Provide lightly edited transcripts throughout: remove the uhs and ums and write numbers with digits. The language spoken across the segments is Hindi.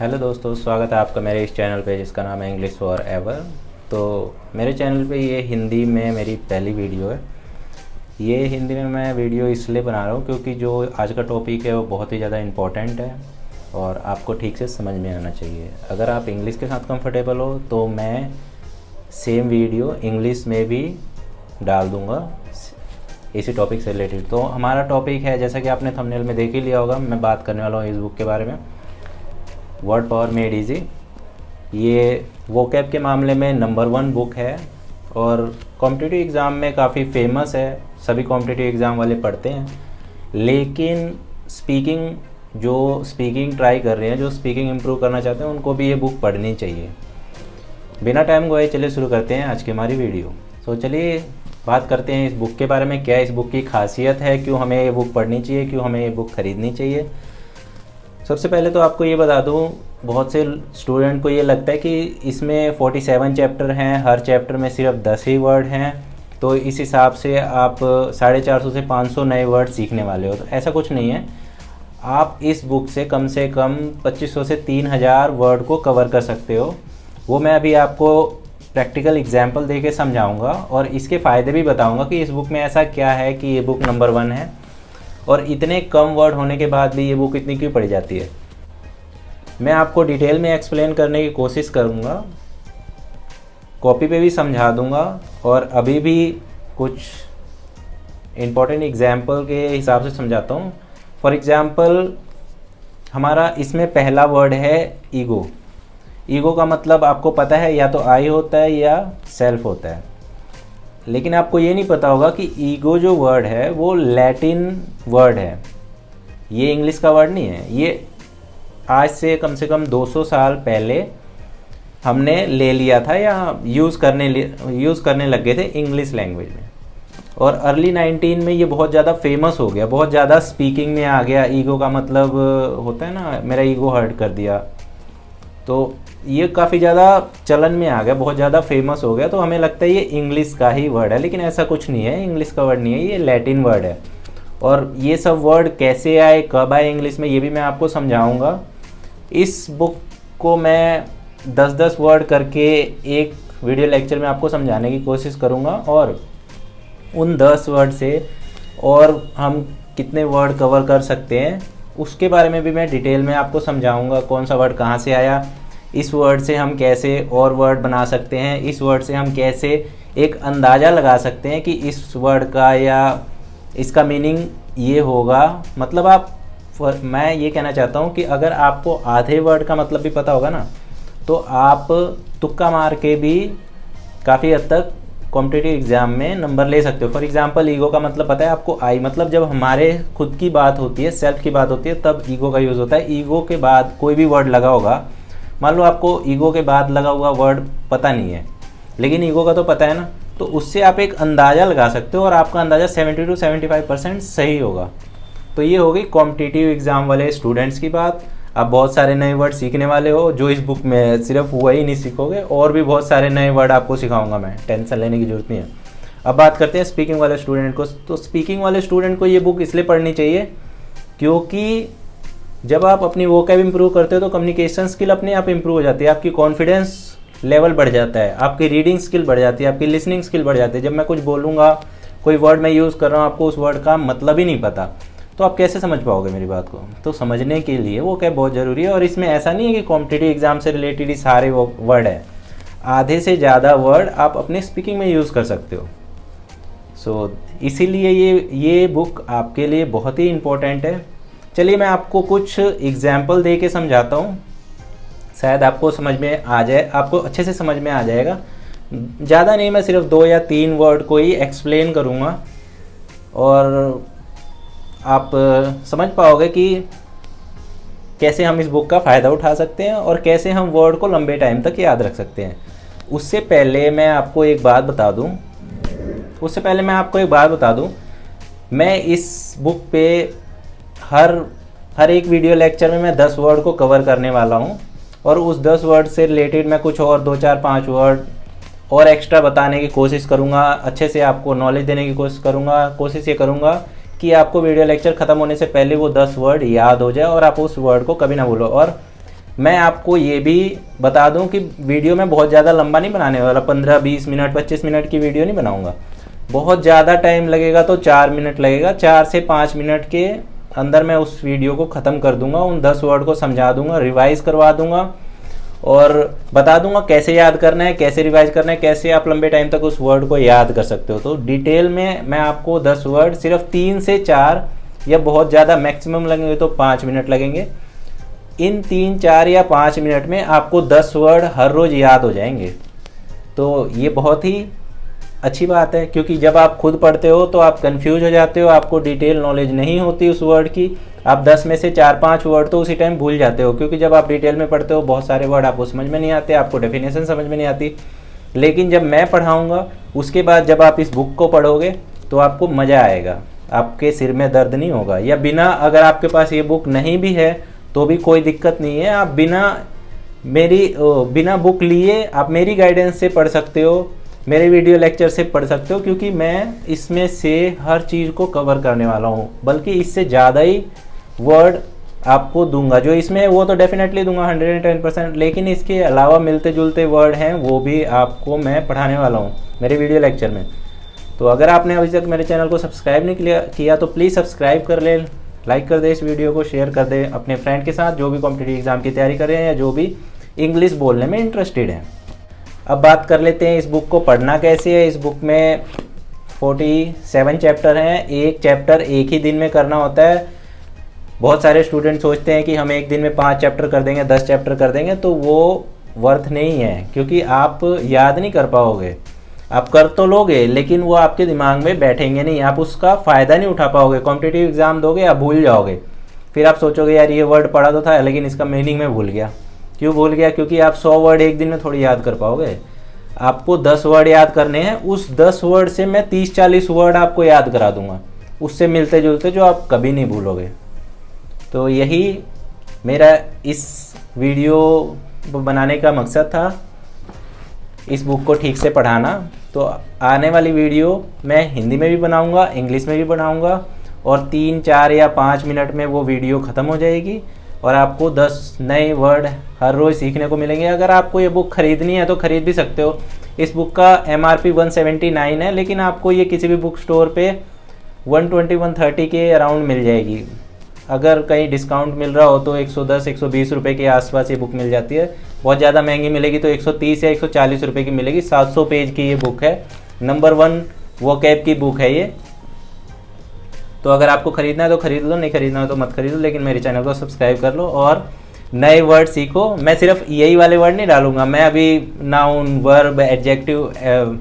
हेलो दोस्तों, स्वागत है आपका मेरे इस चैनल पे जिसका नाम है इंग्लिश फॉर एवर। तो मेरे चैनल पे ये हिंदी में मेरी पहली वीडियो है। ये हिंदी में मैं वीडियो इसलिए बना रहा हूँ क्योंकि जो आज का टॉपिक है वो बहुत ही ज़्यादा इम्पोर्टेंट है और आपको ठीक से समझ में आना चाहिए। अगर आप इंग्लिश के साथ कंफर्टेबल हो तो मैं सेम वीडियो इंग्लिश में भी डाल दूँगा इसी टॉपिक से रिलेटेड। तो हमारा टॉपिक है, जैसा कि आपने थंबनेल में देख ही लिया होगा, मैं बात करने वाला हूँ इस बुक के बारे में, वर्ड पावर मेड इजी। ये वोकैब के मामले में नंबर 1 बुक है और कॉम्पिटिटिव एग्ज़ाम में काफ़ी फेमस है, सभी कॉम्पिटिटिव एग्ज़ाम वाले पढ़ते हैं। लेकिन स्पीकिंग ट्राई कर रहे हैं, जो स्पीकिंग इम्प्रूव करना चाहते हैं, उनको भी ये बुक पढ़नी चाहिए। बिना टाइम गवाए चलिए शुरू करते हैं आज की हमारी वीडियो। तो चलिए बात करते हैं इस बुक के बारे में, क्या इस बुक की खासियत है, क्यों हमें ये बुक पढ़नी चाहिए, क्यों हमें ये बुक ख़रीदनी चाहिए। सबसे पहले तो आपको ये बता दूं, बहुत से स्टूडेंट को ये लगता है कि इसमें 47 चैप्टर हैं, हर चैप्टर में सिर्फ 10 ही वर्ड हैं, तो इस हिसाब से आप 450 से 500 नए वर्ड सीखने वाले हो। तो ऐसा कुछ नहीं है। आप इस बुक से कम 2500 से 3000 वर्ड को कवर कर सकते हो। वो मैं अभी आपको प्रैक्टिकल एग्जाम्पल दे के समझाऊँगा और इसके फ़ायदे भी बताऊँगा कि इस बुक में ऐसा क्या है कि ये बुक नंबर 1 है और इतने कम वर्ड होने के बाद भी ये बुक इतनी क्यों पढ़ी जाती है। मैं आपको डिटेल में एक्सप्लेन करने की कोशिश करूँगा, कॉपी पे भी समझा दूँगा और अभी भी कुछ इम्पोर्टेंट एग्जाम्पल के हिसाब से समझाता हूँ। फॉर एग्ज़ाम्पल, हमारा इसमें पहला वर्ड है ईगो। ईगो का मतलब आपको पता है, या तो आई होता है या सेल्फ होता है। लेकिन आपको ये नहीं पता होगा कि ईगो जो वर्ड है वो लैटिन वर्ड है, ये इंग्लिश का वर्ड नहीं है। ये आज से कम 200 साल पहले हमने ले लिया था या यूज़ करने लग गए थे इंग्लिश लैंग्वेज में, और अर्ली 19 में ये बहुत ज़्यादा फेमस हो गया, बहुत ज़्यादा स्पीकिंग में आ गया। ईगो का मतलब होता है ना, मेरा ईगो हर्ट कर दिया, तो ये काफ़ी ज़्यादा चलन में आ गया, बहुत ज़्यादा फेमस हो गया। तो हमें लगता है ये इंग्लिश का ही वर्ड है, लेकिन ऐसा कुछ नहीं है, इंग्लिश का वर्ड नहीं है, ये लैटिन वर्ड है। और ये सब वर्ड कैसे आए, कब आए इंग्लिश में, ये भी मैं आपको समझाऊंगा। इस बुक को मैं 10-10 वर्ड करके एक वीडियो लेक्चर में आपको समझाने की कोशिश करूँगा और उन 10 वर्ड से और हम कितने वर्ड कवर कर सकते हैं उसके बारे में भी मैं डिटेल में आपको समझाऊंगा। कौन सा वर्ड कहाँ से आया, इस वर्ड से हम कैसे और वर्ड बना सकते हैं, इस वर्ड से हम कैसे एक अंदाज़ा लगा सकते हैं कि इस वर्ड का या इसका मीनिंग ये होगा। मतलब मैं ये कहना चाहता हूँ कि अगर आपको आधे वर्ड का मतलब भी पता होगा ना, तो आप तुक्का मार के भी काफ़ी हद तक कॉम्पिटिटिव एग्ज़ाम में नंबर ले सकते हो। फॉर एग्जांपल, ईगो का मतलब पता है आपको, आई मतलब जब हमारे खुद की बात होती है, सेल्फ की बात होती है, तब ईगो का यूज़ होता है। ईगो के बाद कोई भी वर्ड लगा होगा, मान लो आपको ईगो के बाद लगा हुआ वर्ड पता नहीं है, लेकिन ईगो का तो पता है ना, तो उससे आप एक अंदाज़ा लगा सकते हो और आपका अंदाज़ा 70 to 75% सही होगा। तो ये होगी कॉम्पिटिटिव एग्ज़ाम वाले स्टूडेंट्स की बात। आप बहुत सारे नए वर्ड सीखने वाले हो, जो इस बुक में सिर्फ वही नहीं सीखोगे, और भी बहुत सारे नए वर्ड आपको सिखाऊंगा मैं, टेंशन लेने की जरूरत नहीं है। अब बात करते हैं स्पीकिंग वाले स्टूडेंट को। तो स्पीकिंग वाले स्टूडेंट को ये बुक इसलिए पढ़नी चाहिए क्योंकि जब आप अपनी वोकैब इंप्रूव करते हो तो कम्युनिकेशन स्किल अपने आप इंप्रूव हो जाती है, आपकी कॉन्फिडेंस लेवल बढ़ जाता है, आपकी रीडिंग स्किल बढ़ जाती है, आपकी लिसनिंग स्किल बढ़ जाती है। जब मैं कुछ बोलूँगा, कोई वर्ड मैं यूज़ कर रहा हूँ, आपको उस वर्ड का मतलब ही नहीं पता, तो आप कैसे समझ पाओगे मेरी बात को। तो समझने के लिए वोकैब बहुत ज़रूरी है। और इसमें ऐसा नहीं है कि कॉम्पिटिटिव एग्जाम से रिलेटेड ही सारे वर्ड है, आधे से ज़्यादा वर्ड आप अपने स्पीकिंग में यूज़ कर सकते हो। इसीलिए ये बुक आपके लिए बहुत ही इम्पोर्टेंट है। चलिए मैं आपको कुछ एग्जाम्पल दे के समझाता हूँ, शायद आपको समझ में आ जाए, आपको अच्छे से समझ में आ जाएगा। ज़्यादा नहीं, मैं सिर्फ 2 या 3 वर्ड को ही एक्सप्लेन करूँगा और आप समझ पाओगे कि कैसे हम इस बुक का फ़ायदा उठा सकते हैं और कैसे हम वर्ड को लंबे टाइम तक याद रख सकते हैं। उससे पहले मैं आपको एक बात बता दूँ, मैं इस बुक पे हर एक वीडियो लेक्चर में मैं 10 वर्ड को कवर करने वाला हूँ और उस 10 वर्ड से रिलेटेड मैं कुछ और 2, 4, 5 वर्ड और एक्स्ट्रा बताने की कोशिश करूँगा, अच्छे से आपको नॉलेज देने की कोशिश ये करूँगा कि आपको वीडियो लेक्चर ख़त्म होने से पहले वो 10 वर्ड याद हो जाए और आप उस वर्ड को कभी ना भूलो। और मैं आपको ये भी बता दूं कि वीडियो में बहुत ज़्यादा लंबा नहीं बनाने वाला, 15-20 मिनट 25 मिनट की वीडियो नहीं बनाऊंगा। बहुत ज़्यादा टाइम लगेगा तो 4 मिनट लगेगा, 4 से 5 मिनट के अंदर मैं उस वीडियो को ख़त्म कर दूंगा। उन 10 वर्ड को समझा दूंगा, रिवाइज करवा दूंगा और बता दूंगा कैसे याद करना है, कैसे रिवाइज करना है, कैसे आप लंबे टाइम तक उस वर्ड को याद कर सकते हो। तो डिटेल में मैं आपको 10 वर्ड सिर्फ 3 से 4 या बहुत ज़्यादा मैक्सिमम लगेंगे तो 5 मिनट लगेंगे, इन 3, 4 या 5 मिनट में आपको 10 वर्ड हर रोज़ याद हो जाएंगे। तो ये बहुत ही अच्छी बात है, क्योंकि जब आप खुद पढ़ते हो तो आप कंफ्यूज हो जाते हो, आपको डिटेल नॉलेज नहीं होती उस वर्ड की। आप 10 में से 4-5 वर्ड तो उसी टाइम भूल जाते हो, क्योंकि जब आप डिटेल में पढ़ते हो बहुत सारे वर्ड आपको समझ में नहीं आते, आपको डेफिनेशन समझ में नहीं आती। लेकिन जब मैं पढ़ाऊँगा उसके बाद जब आप इस बुक को पढ़ोगे तो आपको मज़ा आएगा, आपके सिर में दर्द नहीं होगा। या बिना, अगर आपके पास ये बुक नहीं भी है तो भी कोई दिक्कत नहीं है, आप बिना बुक लिए आप मेरी गाइडेंस से पढ़ सकते हो, मेरे वीडियो लेक्चर से पढ़ सकते हो, क्योंकि मैं इसमें से हर चीज़ को कवर करने वाला हूँ। बल्कि इससे ज़्यादा ही वर्ड आपको दूंगा, जो इसमें है वो तो डेफिनेटली दूंगा 110%, लेकिन इसके अलावा मिलते जुलते वर्ड हैं वो भी आपको मैं पढ़ाने वाला हूँ मेरे वीडियो लेक्चर में। तो अगर आपने अभी तक मेरे चैनल को सब्सक्राइब नहीं किया तो प्लीज़ सब्सक्राइब कर ले, लाइक कर दे, इस वीडियो को शेयर कर दे अपने फ्रेंड के साथ जो भी कॉम्पिटिटिव एग्ज़ाम की तैयारी कर रहे हैं या जो भी इंग्लिश बोलने में इंटरेस्टेड हैं। अब बात कर लेते हैं इस बुक को पढ़ना कैसे है। इस बुक में 47 चैप्टर हैं, एक चैप्टर एक ही दिन में करना होता है। बहुत सारे स्टूडेंट सोचते हैं कि हम एक दिन में 5 चैप्टर कर देंगे, 10 चैप्टर कर देंगे, तो वो वर्थ नहीं है, क्योंकि आप याद नहीं कर पाओगे। आप कर तो लोगे लेकिन वो आपके दिमाग में बैठेंगे नहीं, आप उसका फ़ायदा नहीं उठा पाओगे। कॉम्पिटिटिव एग्ज़ाम दोगे आप भूल जाओगे, फिर आप सोचोगे यार ये वर्ड पढ़ा तो था लेकिन इसका मीनिंग मैं भूल गया। क्यों भूल गया? क्योंकि आप 100 वर्ड एक दिन में थोड़ी याद कर पाओगे। आपको 10 वर्ड याद करने हैं, उस 10 वर्ड से मैं 30-40 वर्ड आपको याद करा दूंगा, उससे मिलते जुलते, जो आप कभी नहीं भूलोगे। तो यही मेरा इस वीडियो बनाने का मकसद था, इस बुक को ठीक से पढ़ाना। तो आने वाली वीडियो मैं हिंदी में भी बनाऊंगा, इंग्लिश में भी बनाऊंगा, और 3, 4 या 5 मिनट में वो वीडियो ख़त्म हो जाएगी और आपको 10 नए वर्ड हर रोज़ सीखने को मिलेंगे। अगर आपको ये बुक ख़रीदनी है तो ख़रीद भी सकते हो। इस बुक का MRP 179 है, लेकिन आपको ये किसी भी बुक स्टोर पे 120-130 के अराउंड मिल जाएगी। अगर कहीं डिस्काउंट मिल रहा हो तो 110-120 रुपये के आसपास ये बुक मिल जाती है। बहुत ज़्यादा महंगी मिलेगी तो 130 या 140 रुपये की मिलेगी। 700 पेज की ये बुक है, नंबर 1 वोकैब की बुक है ये। तो अगर आपको ख़रीदना है तो ख़रीद लो, नहीं ख़रीदना है तो मत खरीदो, लेकिन मेरे चैनल को सब्सक्राइब कर लो और नए वर्ड सीखो। मैं सिर्फ यही वाले वर्ड नहीं डालूंगा, मैं अभी नाउन, वर्ब, एडजेक्टिव,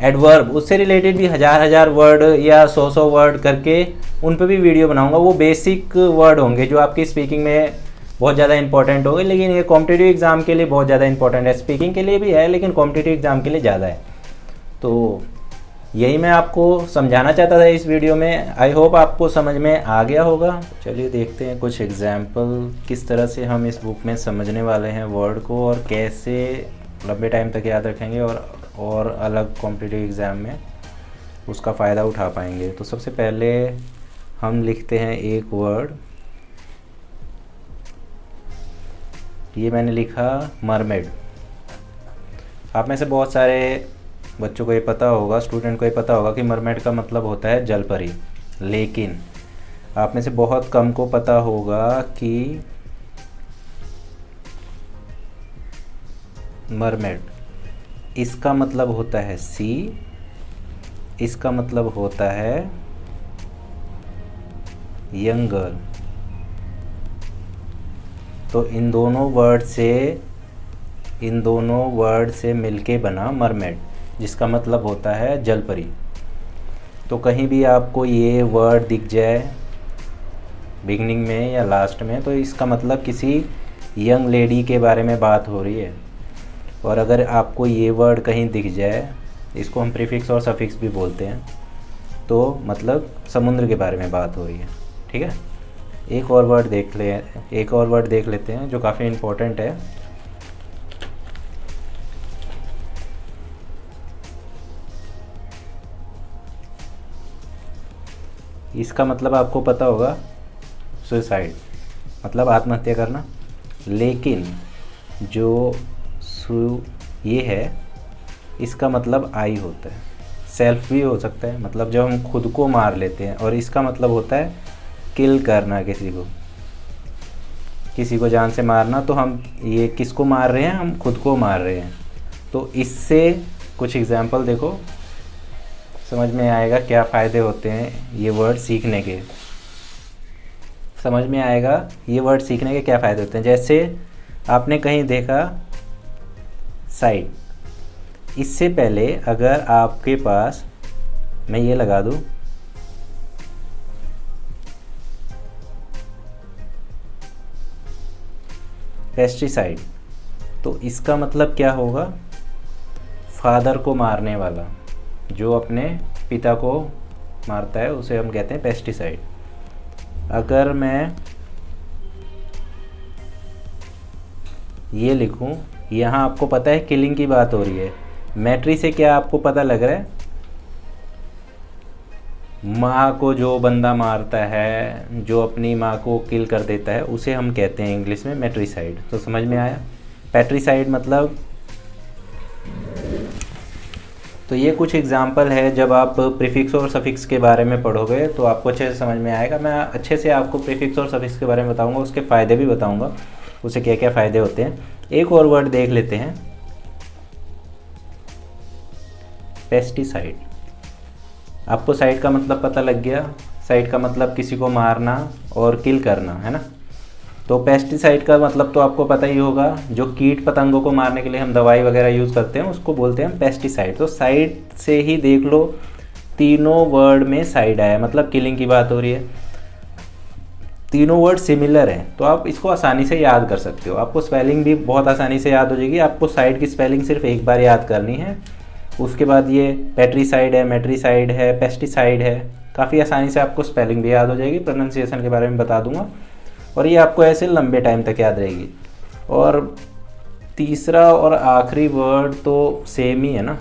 एडवर्ब, उससे रिलेटेड भी हज़ार वर्ड या 100 वर्ड करके उन पे भी वीडियो बनाऊंगा। वो बेसिक वर्ड होंगे जो आपकी स्पीकिंग में बहुत ज़्यादा इंपॉर्टेंट होंगे, लेकिन ये कॉम्पिटिटिव एग्ज़ाम के लिए बहुत ज़्यादा इंपॉर्टेंट है। स्पीकिंग के लिए भी है लेकिन कॉम्पिटिटिव एग्ज़ाम के लिए ज़्यादा है। तो यही मैं आपको समझाना चाहता था इस वीडियो में। आई होप आपको समझ में आ गया होगा। चलिए देखते हैं कुछ एग्जाम्पल, किस तरह से हम इस बुक में समझने वाले हैं वर्ड को और कैसे लंबे टाइम तक याद रखेंगे और अलग कॉम्पिटिटिव एग्ज़ाम में उसका फ़ायदा उठा पाएंगे। तो सबसे पहले हम लिखते हैं एक वर्ड, ये मैंने लिखा मरमेड। आप में से बहुत सारे बच्चों को ये पता होगा, स्टूडेंट को ये पता होगा कि मरमेड का मतलब होता है जलपरी, लेकिन आप में से बहुत कम को पता होगा कि मरमेड इसका मतलब होता है सी, इसका मतलब होता है यंग गर्ल। तो इन दोनों वर्ड से मिलके बना मरमेड, जिसका मतलब होता है जलपरी। तो कहीं भी आपको ये वर्ड दिख जाए बिगनिंग में या लास्ट में, तो इसका मतलब किसी यंग लेडी के बारे में बात हो रही है। और अगर आपको ये वर्ड कहीं दिख जाए, इसको हम प्रीफिक्स और सफिक्स भी बोलते हैं, तो मतलब समुद्र के बारे में बात हो रही है। ठीक है, एक और वर्ड देख लेते हैं जो काफ़ी इम्पोर्टेंट है। इसका मतलब आपको पता होगा सुसाइड, मतलब आत्महत्या करना। लेकिन जो ये है इसका मतलब आई होता है। सेल्फ भी हो सकता है, मतलब जब हम खुद को मार लेते हैं, और इसका मतलब होता है किल करना, किसी को जान से मारना। तो हम ये किसको मार रहे हैं? हम खुद को मार रहे हैं। तो इससे कुछ एग्जाम्पल देखो, समझ में आएगा क्या फ़ायदे होते हैं ये वर्ड सीखने के। समझ में आएगा ये वर्ड सीखने के क्या फ़ायदे होते हैं। जैसे आपने कहीं देखा साइड, इससे पहले अगर आपके पास, मैं ये लगा दूँ, पेस्टिसाइड, तो इसका मतलब क्या होगा? फादर को मारने वाला, जो अपने पिता को मारता है उसे हम कहते हैं पेस्टिसाइड। अगर मैं ये लिखूं, यहाँ आपको पता है किलिंग की बात हो रही है। मैट्री से क्या आपको पता लग रहा है? माँ को जो बंदा मारता है, जो अपनी माँ को किल कर देता है, उसे हम कहते हैं इंग्लिश में मैट्रिसाइड। तो समझ में आया? पैट्रिसाइड मतलब, तो ये कुछ एग्जाम्पल है। जब आप प्रीफिक्स और सफिक्स के बारे में पढ़ोगे तो आपको अच्छे से समझ में आएगा। मैं अच्छे से आपको प्रीफिक्स और सफिक्स के बारे में बताऊंगा, उसके फ़ायदे भी बताऊंगा, उसे क्या क्या फ़ायदे होते हैं। एक और वर्ड देख लेते हैं, पेस्टिसाइड। आपको साइड का मतलब पता लग गया। साइड का मतलब किसी को मारना और किल करना, है ना। तो पेस्टिसाइड का मतलब तो आपको पता ही होगा, जो कीट पतंगों को मारने के लिए हम दवाई वगैरह यूज़ करते हैं उसको बोलते हैं पेस्टिसाइड। तो साइड से ही देख लो, तीनों वर्ड में साइड आया, मतलब किलिंग की बात हो रही है। तीनों वर्ड सिमिलर हैं, तो आप इसको आसानी से याद कर सकते हो। आपको स्पेलिंग भी बहुत आसानी से याद हो जाएगी। आपको साइड की स्पेलिंग सिर्फ एक बार याद करनी है, उसके बाद ये पेट्रीसाइड है, मेट्रीसाइड है, पेस्टिसाइड है, काफ़ी आसानी से आपको स्पेलिंग भी याद हो जाएगी। प्रोनाउंसिएशन के बारे में बता दूंगा, और ये आपको ऐसे लंबे टाइम तक याद रहेगी। और तीसरा और आखिरी वर्ड तो सेम ही है ना,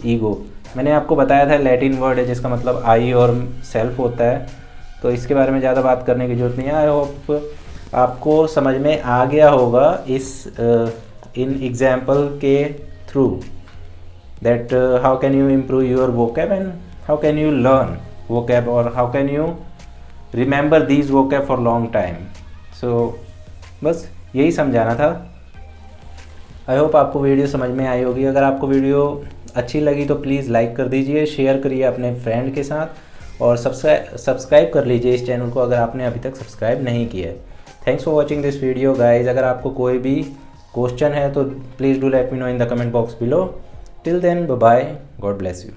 ईगो। मैंने आपको बताया था लैटिन वर्ड है जिसका मतलब आई और सेल्फ होता है, तो इसके बारे में ज़्यादा बात करने की ज़रूरत नहीं है। आई होप आपको समझ में आ गया होगा इस इन एग्जाम्पल के through, that how can you improve your vocab and how can you learn vocab, or how can you remember these vocab for long time. So बस यही समझाना था। आई होप आपको वीडियो समझ में आई होगी। अगर आपको वीडियो अच्छी लगी तो प्लीज़ लाइक कर दीजिए, शेयर करिए अपने फ्रेंड के साथ, और सब्सक्राइब कर लीजिए इस चैनल को अगर आपने अभी तक सब्सक्राइब नहीं किया है। Thanks for watching this video guys. अगर आपको कोई भी क्वेश्चन है तो please do let me know in the comment box below. Till then, bye bye. God bless you.